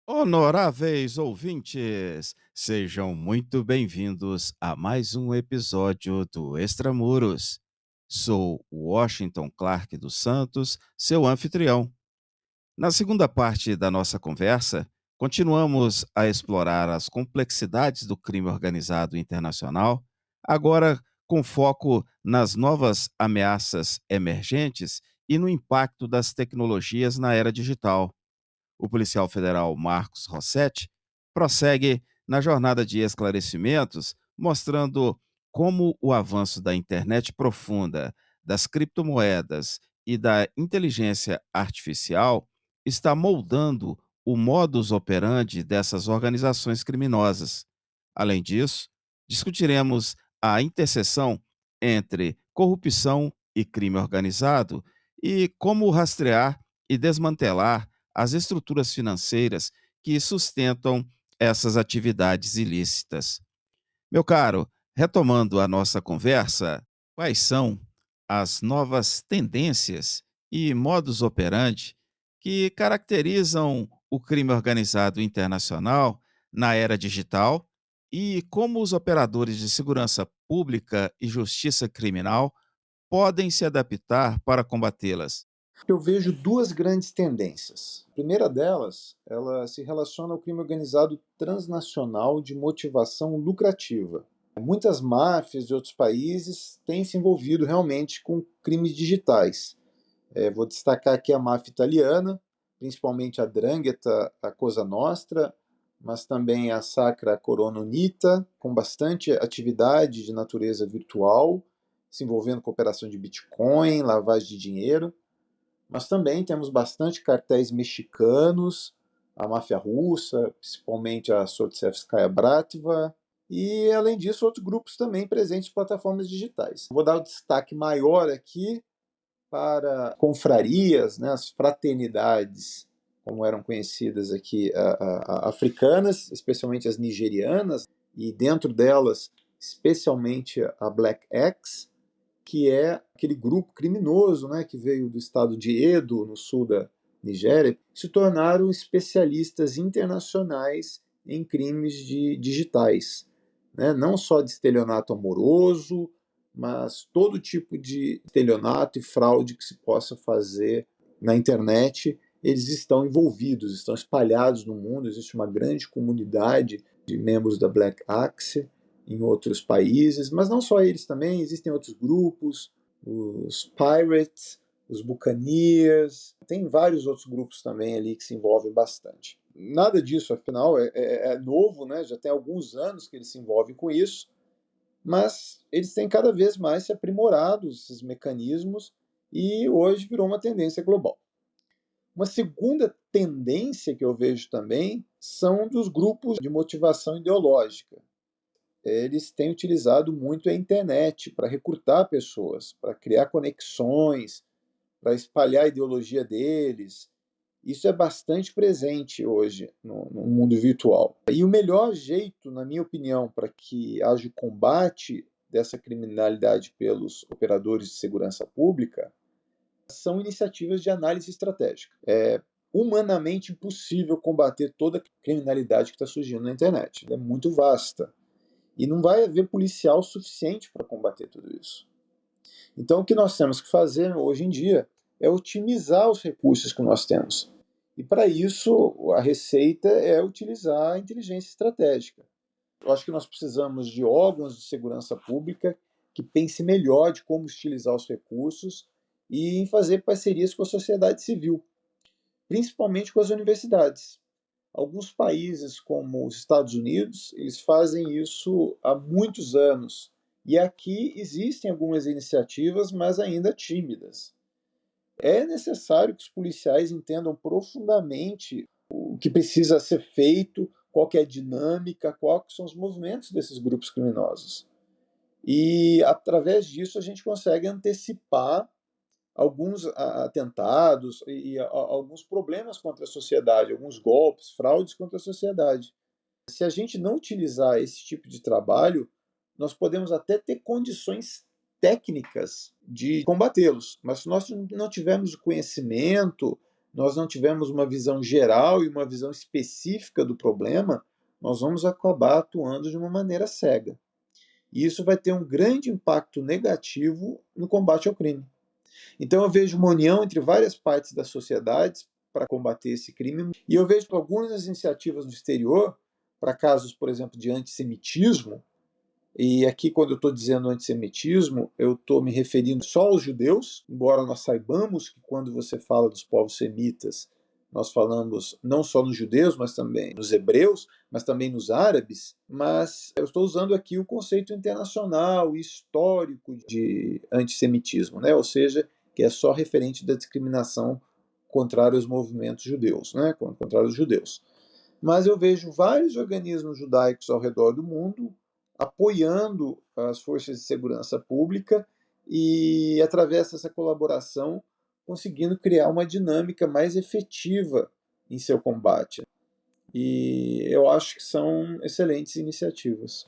Honoráveis ouvintes, sejam muito bem-vindos a mais um episódio do Extramuros. Sou Washington Clark dos Santos, seu anfitrião. Na segunda parte da nossa conversa, continuamos a explorar as complexidades do crime organizado internacional, agora com foco nas novas ameaças emergentes e no impacto das tecnologias na era digital. O policial federal Marcos Rossetti prossegue na jornada de esclarecimentos, mostrando como o avanço da internet profunda, das criptomoedas e da inteligência artificial está moldando o modus operandi dessas organizações criminosas. Além disso, discutiremos a interseção entre corrupção e crime organizado e como rastrear e desmantelar as estruturas financeiras que sustentam essas atividades ilícitas. Meu caro, retomando a nossa conversa, quais são as novas tendências e modus operandi que caracterizam o crime organizado internacional na era digital e como os operadores de segurança pública e justiça criminal podem se adaptar para combatê-las? Eu vejo duas grandes tendências. A primeira delas, ela se relaciona ao crime organizado transnacional de motivação lucrativa. Muitas máfias de outros países têm se envolvido realmente com crimes digitais. Vou destacar aqui a máfia italiana, principalmente a 'Ndrangheta, a Cosa Nostra, mas também a Sacra Corona Unita, com bastante atividade de natureza virtual, se envolvendo com operação de Bitcoin, lavagem de dinheiro. Mas também temos bastante cartéis mexicanos, a máfia russa, principalmente a Sortseevskaya Bratva, e além disso outros grupos também presentes em plataformas digitais. Vou dar o destaque maior aqui para confrarias, né, as fraternidades, como eram conhecidas aqui, africanas, especialmente as nigerianas, e dentro delas, especialmente a Black Axe, que é aquele grupo criminoso, né, que veio do estado de Edo, no sul da Nigéria, se tornaram especialistas internacionais em crimes digitais, né, não só de estelionato amoroso, mas todo tipo de estelionato e fraude que se possa fazer na internet, eles estão envolvidos, estão espalhados no mundo, existe uma grande comunidade de membros da Black Axe em outros países, mas não só eles também, existem outros grupos, os Pirates, os Buccaneers, tem vários outros grupos também ali que se envolvem bastante. Nada disso, afinal, é novo, né? Já tem alguns anos que eles se envolvem com isso, mas eles têm cada vez mais se aprimorado, esses mecanismos, e hoje virou uma tendência global. Uma segunda tendência que eu vejo também são dos grupos de motivação ideológica. Eles têm utilizado muito a internet para recrutar pessoas, para criar conexões, para espalhar a ideologia deles. Isso é bastante presente hoje no mundo virtual. E o melhor jeito, na minha opinião, para que haja o combate dessa criminalidade pelos operadores de segurança pública são iniciativas de análise estratégica. É humanamente impossível combater toda a criminalidade que está surgindo na internet. Ela é muito vasta. E não vai haver policial suficiente para combater tudo isso. Então, o que nós temos que fazer hoje em dia é otimizar os recursos que nós temos. E, para isso, a receita é utilizar a inteligência estratégica. Eu acho que nós precisamos de órgãos de segurança pública que pensem melhor de como utilizar os recursos e em fazer parcerias com a sociedade civil, principalmente com as universidades. Alguns países, como os Estados Unidos, eles fazem isso há muitos anos. E aqui existem algumas iniciativas, mas ainda tímidas. É necessário que os policiais entendam profundamente o que precisa ser feito, qual que é a dinâmica, quais são os movimentos desses grupos criminosos. E, através disso, a gente consegue antecipar alguns atentados e alguns problemas contra a sociedade, alguns golpes, fraudes contra a sociedade. Se a gente não utilizar esse tipo de trabalho, nós podemos até ter condições técnicas de combatê-los, mas se nós não tivermos o conhecimento, nós não tivermos uma visão geral e uma visão específica do problema, nós vamos acabar atuando de uma maneira cega. E isso vai ter um grande impacto negativo no combate ao crime. Então eu vejo uma união entre várias partes da sociedade para combater esse crime, e eu vejo algumas iniciativas no exterior para casos, por exemplo, de antissemitismo, e aqui, quando eu estou dizendo antissemitismo, eu estou me referindo só aos judeus, embora nós saibamos que quando você fala dos povos semitas, nós falamos não só nos judeus, mas também nos hebreus, mas também nos árabes. Mas eu estou usando aqui o conceito internacional e histórico de antissemitismo, né? Ou seja, que é só referente da discriminação contrária aos movimentos judeus, né? Contrária aos judeus. Mas eu vejo vários organismos judaicos ao redor do mundo apoiando as forças de segurança pública e, através dessa colaboração, conseguindo criar uma dinâmica mais efetiva em seu combate. E eu acho que são excelentes iniciativas.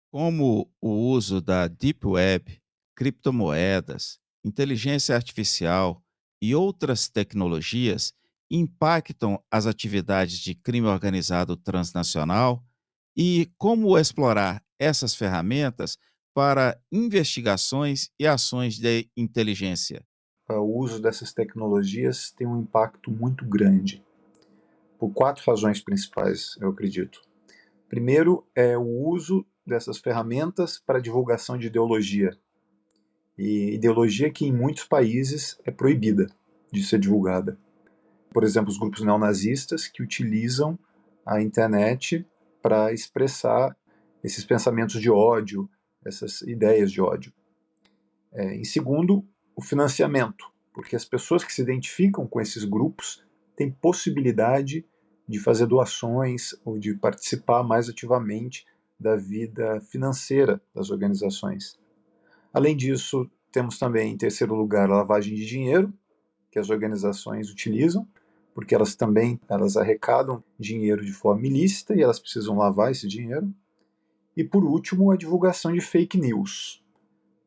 Como o uso da Deep Web, criptomoedas, inteligência artificial e outras tecnologias impactam as atividades de crime organizado transnacional e como explorar essas ferramentas para investigações e ações de inteligência. O uso dessas tecnologias tem um impacto muito grande, por quatro razões principais, eu acredito. Primeiro é o uso dessas ferramentas para divulgação de ideologia. E ideologia que em muitos países é proibida de ser divulgada. Por exemplo, os grupos neonazistas que utilizam a internet para expressar esses pensamentos de ódio, essas ideias de ódio. Em segundo, o financiamento, porque as pessoas que se identificam com esses grupos têm possibilidade de fazer doações ou de participar mais ativamente da vida financeira das organizações. Além disso, temos também, em terceiro lugar, a lavagem de dinheiro, que as organizações utilizam, porque elas arrecadam dinheiro de forma ilícita e elas precisam lavar esse dinheiro. E, por último, a divulgação de fake news.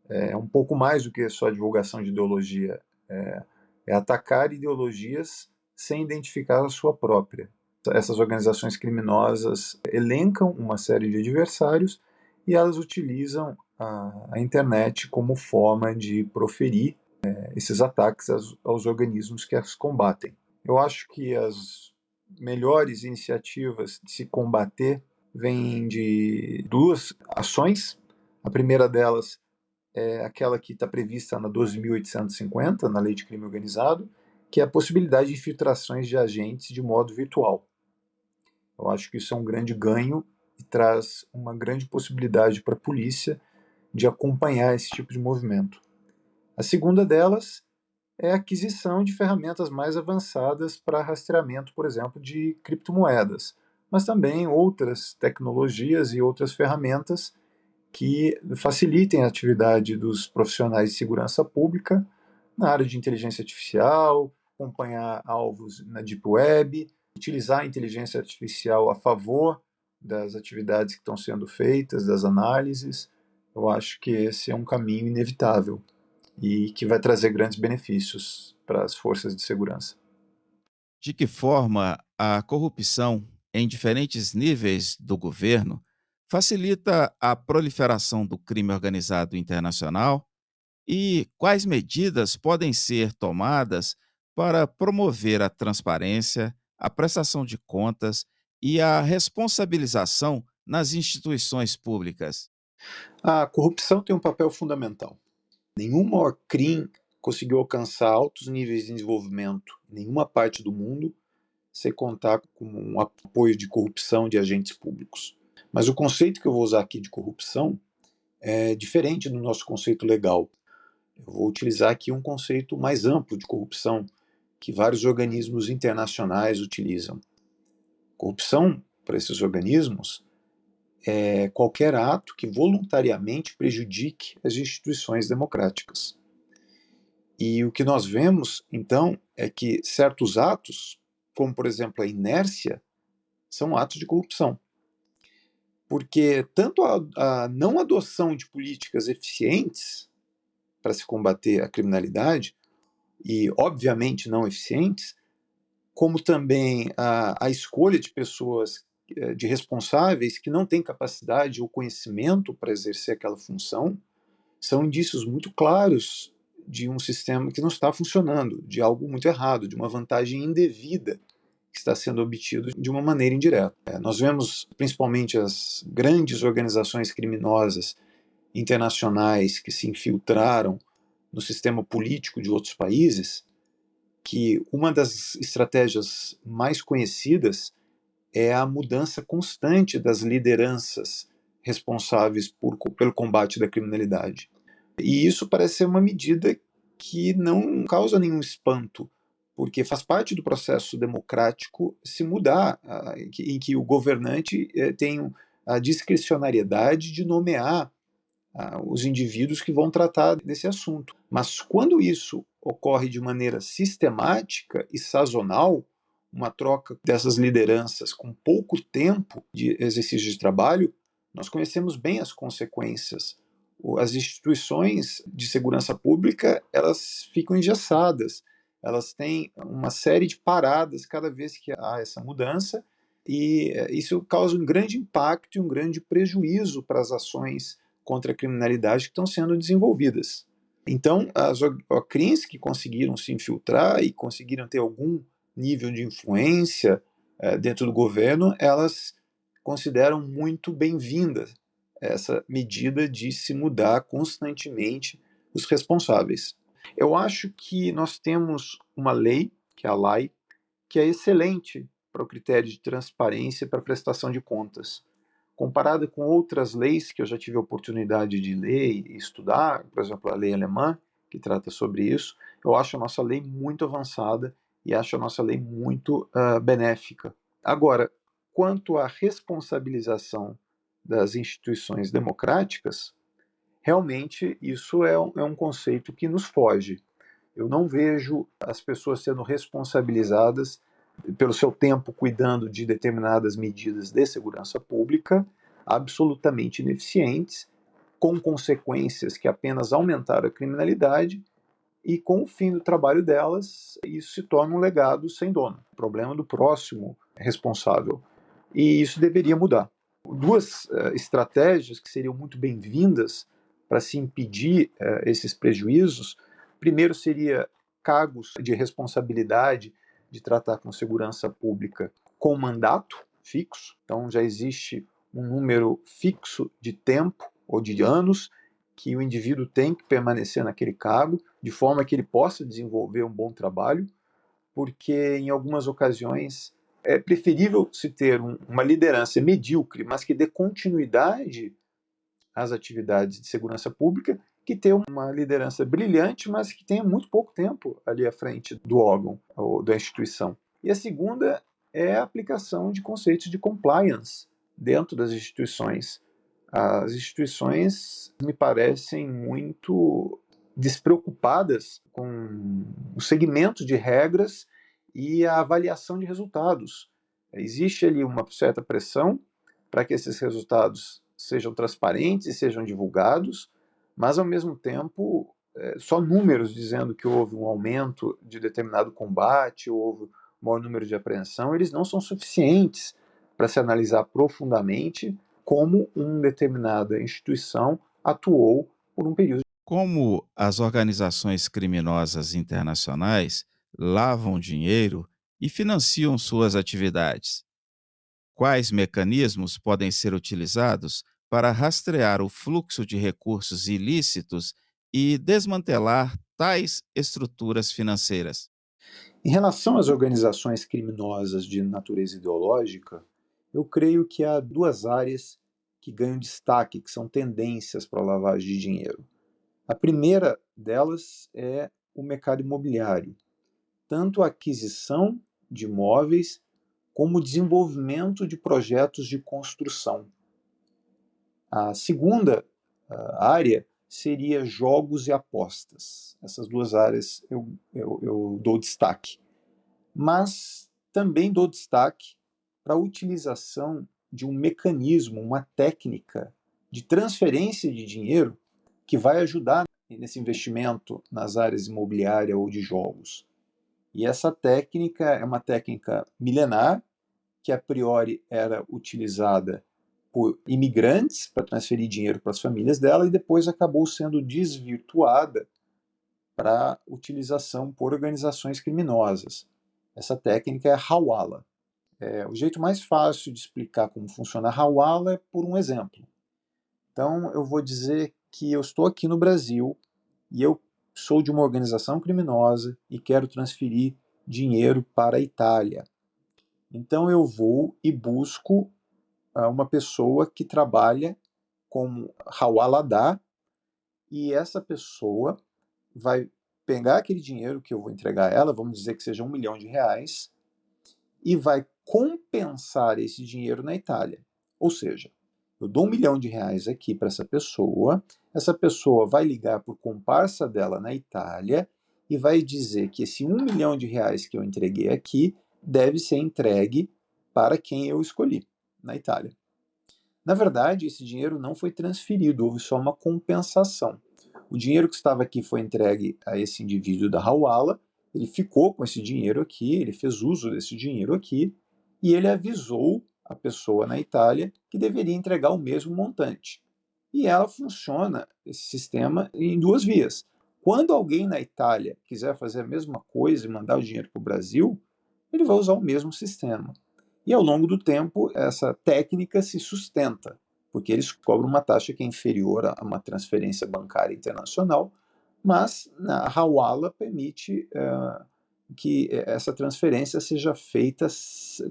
É um pouco mais do que só a divulgação de ideologia. É atacar ideologias sem identificar a sua própria. Essas organizações criminosas elencam uma série de adversários e elas utilizam a internet como forma de proferir esses ataques aos organismos que as combatem. Eu acho que as melhores iniciativas de se combater vêm de duas ações. A primeira delas é aquela que está prevista na 12.850, na Lei de Crime Organizado, que é a possibilidade de infiltrações de agentes de modo virtual. Eu acho que isso é um grande ganho e traz uma grande possibilidade para a polícia de acompanhar esse tipo de movimento. A segunda delas é a aquisição de ferramentas mais avançadas para rastreamento, por exemplo, de criptomoedas, mas também outras tecnologias e outras ferramentas que facilitem a atividade dos profissionais de segurança pública na área de inteligência artificial, acompanhar alvos na Deep Web, utilizar a inteligência artificial a favor das atividades que estão sendo feitas, das análises. Eu acho que esse é um caminho inevitável e que vai trazer grandes benefícios para as forças de segurança. De que forma a corrupção em diferentes níveis do governo facilita a proliferação do crime organizado internacional e quais medidas podem ser tomadas para promover a transparência, a prestação de contas e a responsabilização nas instituições públicas? A corrupção tem um papel fundamental. Nenhum maior crime conseguiu alcançar altos níveis de desenvolvimento em nenhuma parte do mundo sem contar com um apoio de corrupção de agentes públicos. Mas o conceito que eu vou usar aqui de corrupção é diferente do nosso conceito legal. Eu vou utilizar aqui um conceito mais amplo de corrupção que vários organismos internacionais utilizam. Corrupção, para esses organismos, é qualquer ato que voluntariamente prejudique as instituições democráticas. E o que nós vemos, então, é que certos atos, como por exemplo a inércia, são atos de corrupção. porque tanto a não adoção de políticas eficientes para se combater a criminalidade, e obviamente não eficientes, como também a escolha de pessoas, de responsáveis que não têm capacidade ou conhecimento para exercer aquela função, são indícios muito claros de um sistema que não está funcionando, de algo muito errado, de uma vantagem indevida que está sendo obtido de uma maneira indireta. Nós vemos principalmente as grandes organizações criminosas internacionais que se infiltraram no sistema político de outros países, que uma das estratégias mais conhecidas é a mudança constante das lideranças responsáveis pelo combate da criminalidade. E isso parece ser uma medida que não causa nenhum espanto, porque faz parte do processo democrático se mudar, em que o governante tem a discricionariedade de nomear os indivíduos que vão tratar desse assunto. Mas quando isso ocorre de maneira sistemática e sazonal, uma troca dessas lideranças com pouco tempo de exercício de trabalho, nós conhecemos bem as consequências. As instituições de segurança pública, elas ficam engessadas, elas têm uma série de paradas cada vez que há essa mudança, e isso causa um grande impacto e um grande prejuízo para as ações contra a criminalidade que estão sendo desenvolvidas. Então, as OCRINs que conseguiram se infiltrar e conseguiram ter algum nível de influência dentro do governo, elas consideram muito bem-vinda essa medida de se mudar constantemente os responsáveis. Eu acho que nós temos uma lei, que é a LAI, que é excelente para o critério de transparência e para a prestação de contas. Comparada com outras leis que eu já tive a oportunidade de ler e estudar, por exemplo, a lei alemã, que trata sobre isso, eu acho a nossa lei muito avançada e acho a nossa lei muito benéfica. Agora, quanto à responsabilização das instituições democráticas, realmente isso é um conceito que nos foge. Eu não vejo as pessoas sendo responsabilizadas pelo seu tempo cuidando de determinadas medidas de segurança pública, absolutamente ineficientes, com consequências que apenas aumentaram a criminalidade, e com o fim do trabalho delas, isso se torna um legado sem dono, problema do próximo responsável. E isso deveria mudar. Duas estratégias que seriam muito bem-vindas para se impedir esses prejuízos. Primeiro seria cargos de responsabilidade de tratar com segurança pública com mandato fixo. Então já existe um número fixo de tempo ou de anos que o indivíduo tem que permanecer naquele cargo, de forma que ele possa desenvolver um bom trabalho, porque em algumas ocasiões é preferível se ter uma liderança medíocre, mas que dê continuidade às atividades de segurança pública, que ter uma liderança brilhante, mas que tenha muito pouco tempo ali à frente do órgão ou da instituição. E a segunda é a aplicação de conceitos de compliance dentro das instituições. As instituições me parecem muito despreocupadas com o segmento de regras e a avaliação de resultados. Existe ali uma certa pressão para que esses resultados sejam transparentes e sejam divulgados, mas ao mesmo tempo só números dizendo que houve um aumento de determinado combate, houve um maior número de apreensão, eles não são suficientes para se analisar profundamente como uma determinada instituição atuou por um período. Como as organizações criminosas internacionais lavam dinheiro e financiam suas atividades? Quais mecanismos podem ser utilizados para rastrear o fluxo de recursos ilícitos e desmantelar tais estruturas financeiras? Em relação às organizações criminosas de natureza ideológica, eu creio que há duas áreas que ganham destaque, que são tendências para a lavagem de dinheiro. A primeira delas é o mercado imobiliário, tanto a aquisição de imóveis como o desenvolvimento de projetos de construção. A segunda área seria jogos e apostas. Essas duas áreas eu dou destaque. Mas também dou destaque para a utilização de um mecanismo, uma técnica de transferência de dinheiro que vai ajudar nesse investimento nas áreas imobiliária ou de jogos. E essa técnica é uma técnica milenar, que a priori era utilizada por imigrantes para transferir dinheiro para as famílias dela e depois acabou sendo desvirtuada para utilização por organizações criminosas. Essa técnica é a Hawala. O jeito mais fácil de explicar como funciona a Hawala é por um exemplo. Então, eu vou dizer que eu estou aqui no Brasil e eu sou de uma organização criminosa e quero transferir dinheiro para a Itália. Então, eu vou e busco uma pessoa que trabalha como Hawaladá e essa pessoa vai pegar aquele dinheiro que eu vou entregar a ela, vamos dizer que seja R$ 1 milhão, e vai compensar esse dinheiro na Itália. Ou seja, eu dou R$ 1 milhão aqui para essa pessoa vai ligar por comparsa dela na Itália e vai dizer que esse R$ 1 milhão que eu entreguei aqui deve ser entregue para quem eu escolhi na Itália. Na verdade, esse dinheiro não foi transferido, houve só uma compensação. O dinheiro que estava aqui foi entregue a esse indivíduo da Hawala, ele ficou com esse dinheiro aqui, ele fez uso desse dinheiro aqui, e ele avisou a pessoa na Itália que deveria entregar o mesmo montante. E ela funciona, esse sistema, em duas vias. Quando alguém na Itália quiser fazer a mesma coisa e mandar o dinheiro para o Brasil, ele vai usar o mesmo sistema. E ao longo do tempo, essa técnica se sustenta, porque eles cobram uma taxa que é inferior a uma transferência bancária internacional, mas a Hawala permite que essa transferência seja feita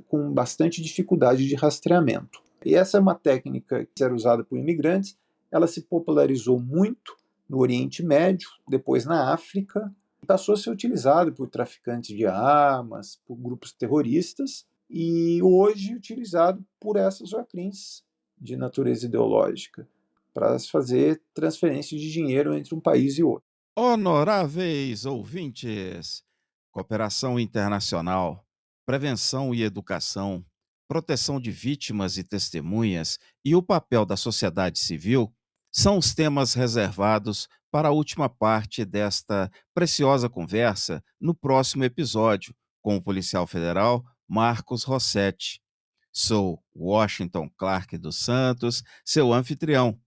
com bastante dificuldade de rastreamento. E essa é uma técnica que era usada por imigrantes, ela se popularizou muito no Oriente Médio, depois na África, e passou a ser utilizada por traficantes de armas, por grupos terroristas, e hoje utilizado por essas OACRIMs de natureza ideológica para fazer transferência de dinheiro entre um país e outro. Honoráveis ouvintes, cooperação internacional, prevenção e educação, proteção de vítimas e testemunhas e o papel da sociedade civil são os temas reservados para a última parte desta preciosa conversa no próximo episódio com o policial federal Marcos Rossetti. Sou Washington Clark dos Santos, seu anfitrião.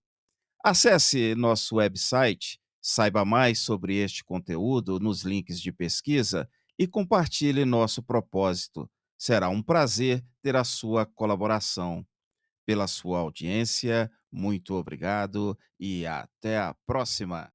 Acesse nosso website, saiba mais sobre este conteúdo nos links de pesquisa e compartilhe nosso propósito. Será um prazer ter a sua colaboração. Pela sua audiência, muito obrigado e até a próxima.